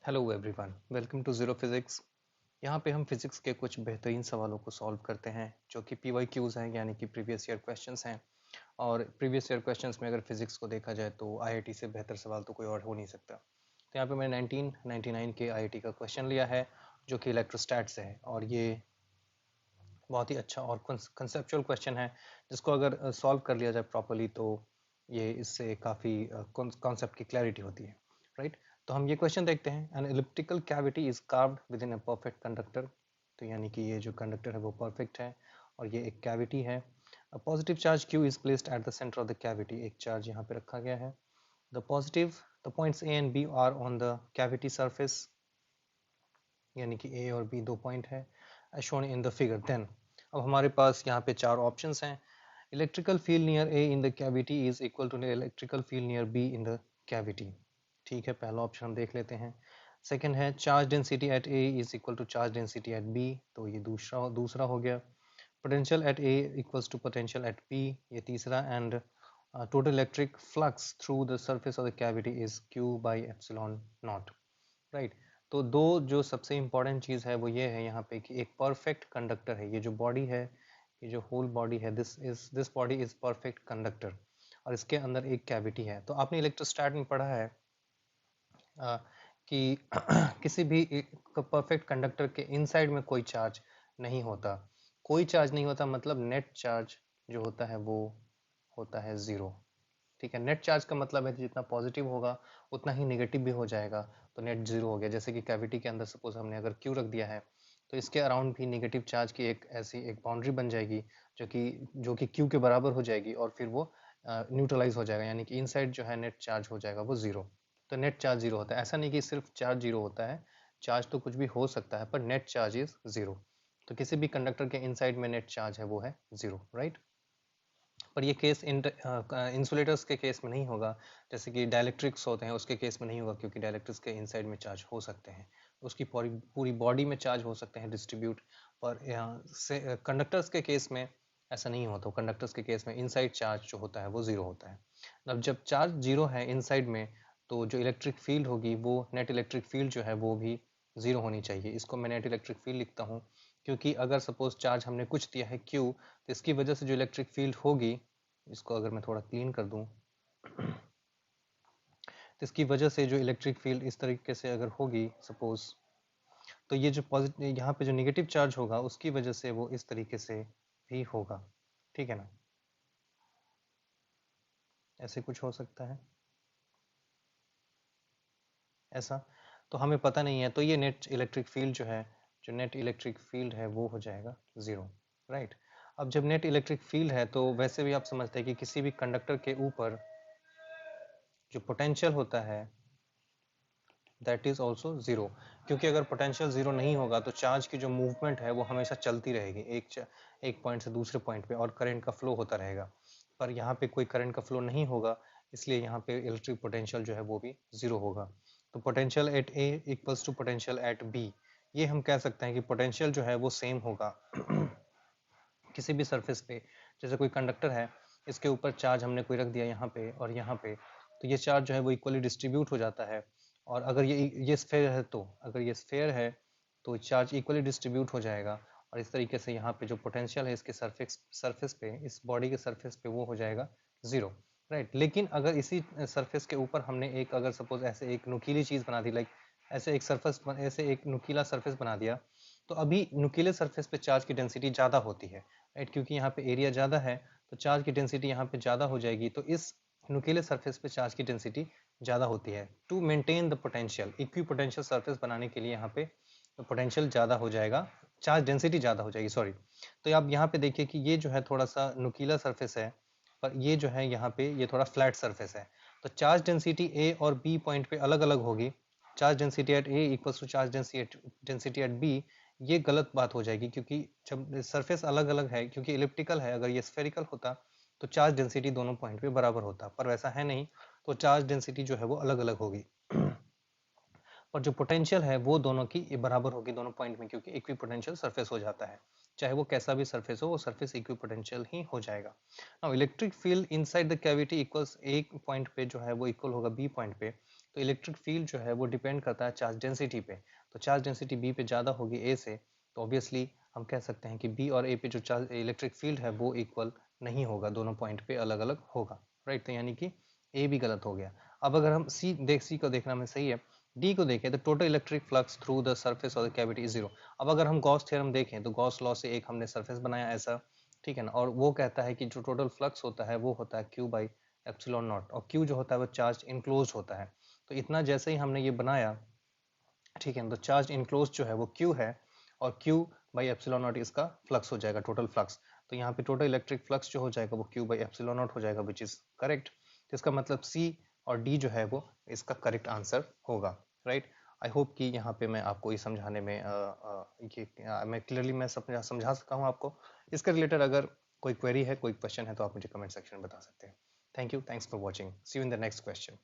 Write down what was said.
Hello everyone, welcome to zero physics. यहाँ पे हम फिज़िक्स के कुछ बेहतरीन सवालों को सॉल्व करते हैं जो कि PYQs हैं, यानी कि प्रीवियस ईयर क्वेश्चंस हैं। और प्रीवियस ईयर क्वेश्चंस में अगर फिज़िक्स को देखा जाए तो IIT से बेहतर सवाल तो कोई और हो नहीं सकता। तो यहाँ पे मैंने 1999 के IIT का क्वेश्चन लिया है जो कि इलेक्ट्रोस्टैट से है, और ये बहुत ही अच्छा और कंसेप्चुअल क्वेश्चन है जिसको अगर सॉल्व कर लिया जाए प्रॉपरली तो ये इससे काफ़ी कॉन्सेप्ट की क्लैरिटी होती है, राइट। तो हम ये क्वेश्चन देखते हैं। An elliptical cavity is carved within a perfect conductor. तो यानी कि ये जो कंडक्टर है वो परफेक्ट है और ये एक कैविटी है। A positive charge Q is placed at the centre of the cavity. एक चार्ज यहाँ पे रखा गया है। The points A and B are on the cavity surface, यानी कि A और B दो पॉइंट है as shown in the figure। then अब हमारे पास यहाँ पे चार ऑप्शंस हैं। Electrical field near A in the cavity is equal to the electrical field near B in the cavity। ठीक है, पहला ऑप्शन हम देख लेते हैं। सेकंड है charge density eight A is equal to charge density eight B, तो ये दूसरा हो गया। Potential at A equals to potential at B, ये तीसरा। And total electric flux through the surface of the cavity is Q by epsilon naught, right. तो दो जो सबसे इम्पोर्टेंट चीज़ है वो ये है यहाँ पे कि एक परफेक्ट कंडक्टर है। ये जो बॉडी है, ये जो होल बॉडी है, this body is perfect conductor, और इसके अंदर एक कैविटी है। तो आपने इलेक्ट्रोस्टैट में पढ़ा है कि किसी भी परफेक्ट कंडक्टर के इनसाइड में कोई चार्ज नहीं होता। कोई चार्ज नहीं होता मतलब नेट चार्ज जो होता है वो होता है ज़ीरो। ठीक है, नेट चार्ज का मतलब है कि जितना पॉजिटिव होगा उतना ही नेगेटिव भी हो जाएगा, तो नेट जीरो हो गया। जैसे कि कैविटी के अंदर सपोज हमने अगर क्यू रख दिया है तो इसके अराउंड भी नेगेटिव चार्ज की एक ऐसी एक बाउंड्री बन जाएगी जो कि क्यू के बराबर हो जाएगी, और फिर वो न्यूट्रलाइज हो जाएगा, यानी कि इनसाइड जो है नेट चार्ज हो जाएगा वो जीरो। तो नेट चार्ज जीरो होता है। ऐसा नहीं कि सिर्फ चार्ज जीरो होता है, चार्ज तो कुछ भी हो सकता है, पर नेट चार्ज इज जीरो। तो किसी भी कंडक्टर के इनसाइड में नेट चार्ज है वो है जीरो, राइट। पर ये केस इंसुलेटर्स के केस में नहीं होगा। जैसे कि डाइलेक्ट्रिक्स होते हैं उसके केस में नहीं होगा, क्योंकि डाइलेक्ट्रिक्स के इनसाइड में चार्ज हो सकते हैं, उसकी पूरी पूरी बॉडी में चार्ज हो सकते हैं डिस्ट्रीब्यूट। पर यहाँ से कंडक्टर्स के केस में ऐसा नहीं होता। कंडक्टर्स के केस में इनसाइड चार्ज जो होता है वो ज़ीरो होता है। अब जब चार्ज जीरो है इनसाइड में, तो जो इलेक्ट्रिक फील्ड होगी वो नेट इलेक्ट्रिक फील्ड जो है वो भी ज़ीरो होनी चाहिए। इसको मैं नेट इलेक्ट्रिक फील्ड लिखता हूँ, क्योंकि अगर सपोज चार्ज हमने कुछ दिया है Q, तो इसकी वजह से जो इलेक्ट्रिक फील्ड होगी, इसको अगर मैं थोड़ा क्लीन कर दूं, तो इसकी वजह से जो इलेक्ट्रिक फील्ड इस तरीके से अगर होगी सपोज, तो ये जो पॉजिटिव यहाँ पे जो नेगेटिव चार्ज होगा उसकी वजह से वो इस तरीके से भी होगा। ठीक है ना, ऐसे कुछ हो सकता है ऐसा। तो हमें पता नहीं है, तो ये नेट इलेक्ट्रिक फील्ड जो है, जो नेट इलेक्ट्रिक फील्ड है वो हो जाएगा ज़ीरो, राइट। अब जब नेट इलेक्ट्रिक फील्ड है तो वैसे भी आप समझते हैं कि किसी भी कंडक्टर के ऊपर जो पोटेंशियल होता है दैट इज ऑल्सो ज़ीरो। क्योंकि अगर पोटेंशियल ज़ीरो नहीं होगा तो चार्ज की जो मूवमेंट है वो हमेशा चलती रहेगी एक पॉइंट से दूसरे पॉइंट पे, और करंट का फ्लो होता रहेगा। पर यहाँ पे कोई करंट का फ्लो नहीं होगा, इसलिए यहाँ पे इलेक्ट्रिक पोटेंशियल जो है वो भी ज़ीरो होगा। तो potential at A equals to potential at B, ये हम कह सकते हैं कि पोटेंशियल जो है वो सेम होगा किसी भी सरफेस पे। जैसे कोई कंडक्टर है, इसके ऊपर चार्ज हमने कोई रख दिया यहाँ पे और यहाँ पे, तो ये चार्ज जो है वो इक्वली डिस्ट्रीब्यूट हो जाता है। और अगर ये स्फेयर है, तो अगर ये स्फेयर है तो चार्ज इक्वली डिस्ट्रीब्यूट हो जाएगा, और इस तरीके से यहाँ पे जो पोटेंशियल है इसके सरफेस पे, इस बॉडी के सरफेस पे, वो हो जाएगा ज़ीरो, राइट। लेकिन अगर इसी सरफेस के ऊपर हमने एक, अगर सपोज ऐसे एक नुकीली चीज़ बना दी, लाइक ऐसे एक नुकीला सरफेस बना दिया, तो अभी नुकीले सरफेस पे चार्ज की डेंसिटी ज़्यादा होती है, राइट। क्योंकि यहाँ पे एरिया ज़्यादा है तो चार्ज की डेंसिटी यहाँ पे ज़्यादा हो जाएगी। तो इस नुकीले सरफेस पे चार्ज की डेंसिटी ज़्यादा होती है। To maintain the potential, equipotential surface बनाने के लिए यहाँ पे पोटेंशियल ज़्यादा हो जाएगा, चार्ज डेंसिटी ज़्यादा हो जाएगी, सॉरी। तो आप यहाँ पे देखिए कि ये जो है थोड़ा सा नुकीला सरफेस है, पर ये जो है यहाँ पे ये थोड़ा फ्लैट सरफेस है। तो चार्ज डेंसिटी ए और बी पॉइंट पे अलग अलग होगी। Charge density at A equals to charge density at B, ये गलत बात हो जाएगी, क्योंकि जब सरफेस अलग अलग है, क्योंकि इलिप्टिकल है, अगर ये स्फेरिकल होता तो चार्ज डेंसिटी दोनों पॉइंट पे बराबर होता, पर वैसा है नहीं, तो चार्ज डेंसिटी जो है वो अलग अलग होगी। पर जो पोटेंशियल है वो दोनों की बराबर होगी दोनों पॉइंट में, क्योंकि इक्वी पोटेंशियल सरफेस हो जाता है। चाहे वो कैसा भी सरफेस हो, वो सरफेस इक्वी पोटेंशियल ही हो जाएगा। Now electric field inside the cavity equals, एक पॉइंट पे जो है वो इक्वल होगा बी पॉइंट पे, तो इलेक्ट्रिक फील्ड जो है वो डिपेंड करता है चार्ज डेंसिटी पे। तो चार्ज डेंसिटी बी पे ज़्यादा होगी ए से, तो ऑब्वियसली हम कह सकते हैं कि बी और ए पे जो चार्ज इलेक्ट्रिक फील्ड है वो इक्वल नहीं होगा, दोनों पॉइंट पे अलग अलग होगा, राइट। तो यानी कि ए भी गलत हो गया। अब अगर हम सी को देखना में सही है, डी को देखें तो total electric flux through the surface of the cavity is zero. अब अगर हम गॉस थ्योरम देखें तो गॉस लॉ से एक हमने सरफेस बनाया ऐसा, ठीक है ना, और वो कहता है कि जो टोटल फ्लक्स होता है वो होता है क्यू बाई एप्सिलॉन नॉट, और क्यू जो होता है वो चार्ज इनक्लोज होता है। तो इतना जैसे ही हमने ये बनाया, ठीक है, तो चार्ज इनक्लोज जो है वो क्यू है, और क्यू बाई एप्सिलॉन नॉट इसका फ्लक्स हो जाएगा, टोटल फ्लक्स। तो यहाँ पे टोटल इलेक्ट्रिक फ्लक्स जो हो जाएगा वो क्यू बाई एप्सिलॉन नॉट हो जाएगा, विच इज करेक्ट। तो इसका मतलब सी और डी जो है वो इसका करेक्ट आंसर होगा, राइट। आई होप कि यहाँ पे मैं आपको ये समझाने में मैं क्लियरली मैं समझा सका हूँ आपको। इसके रिलेटेड अगर कोई क्वेरी है, कोई क्वेश्चन है, तो आप मुझे कमेंट सेक्शन में बता सकते हैं। Thank you, thanks for watching, see you in the next question.